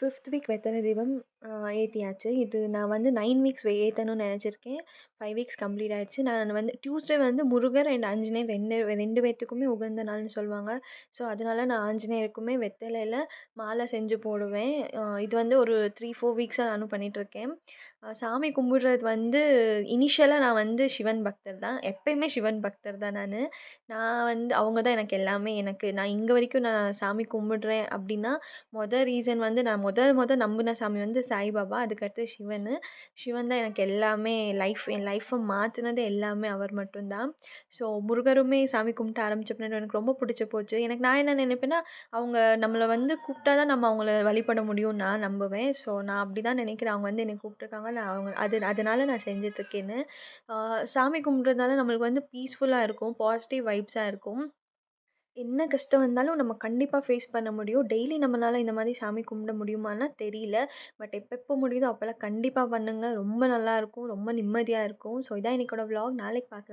Fifth week வெத்தல தீபம் ஏத்தியாச்சு. இது நான் வந்து 9 வீக்ஸ் ஏத்தணும்னு நெனச்சிருக்கேன். 5 வீக்ஸ் கம்ப்ளீட் ஆயிடுச்சு. நான் வந்து டியூஸ்டே வந்து முருகர் அண்ட் ஆஞ்சநேயர் 2 பேத்துக்குமே உகந்த நாள்னு சொல்லுவாங்க. ஸோ, அதனால நான் ஆஞ்சநேயருக்குமே வெத்தலையில மாலை செஞ்சு போடுவேன். இது வந்து ஒரு 3, 4 வீக்ஸா நானும் பண்ணிட்டுருக்கேன். சாமி கும்பிடுறது வந்து இனிஷியலா நான் வந்து சிவன் பக்தர் தான். எப்பயுமே சிவன் பக்தர் தான் நானு. நான் வந்து அவங்க தான் எனக்கு எல்லாமே. நான் இங்க வரைக்கும் நான் சாமி கும்பிடுறேன் அப்டின்னா, ரீசன் வந்து நான் நம்புன சாமி வந்து சாய்பாபா. அதுக்கடுத்து சிவனு. சிவன் தான் எனக்கு எல்லாமே என் லைஃப்ப மாத்துனது எல்லாமே அவர் மட்டும் தான். ஸோ முருகருமே சாமி கும்பிட்டு ஆரம்பிச்ச பின்னாடி எனக்கு ரொம்ப புடிச்சு போச்சு. நான் என்ன நினைப்பேன்னா, அவங்க நம்மள வந்து கூப்பிட்டா தான் நம்ம அவங்கள வழிபட முடியும்னு நான் நம்புவேன். ஸோ நான் அப்படிதான் நினைக்கிறேன். அவங்க வந்து என்னை கூப்பிட்டுருக்காங்க. நான் அவங்க அதனால நான் செஞ்சுட்டுருக்கேன்னு. ஆ சாமி கும்பிடுறதுனால நம்மளுக்கு வந்து பீஸ்ஃபுல்லா இருக்கும். பாசிட்டிவ் வைப்ஸா இருக்கும். என்ன கஷ்டம் வந்தாலும் நம்ம கண்டிப்பா ஃபேஸ் பண்ண முடியும். டெய்லி நம்மனால இந்த மாரி சாமி கும்பிட முடியுமான்னா தெரியல. பட் எப்ப முடியுதோ அப்பலாம் கண்டிப்பா பண்ணுங்க. ரொம்ப நல்லாருக்கும். ரொம்ப நிம்மதியா இருக்கும். ஸோ இதான் இன்னைக்கோட விளாக். நாளைக்கு பார்க்கலாம்.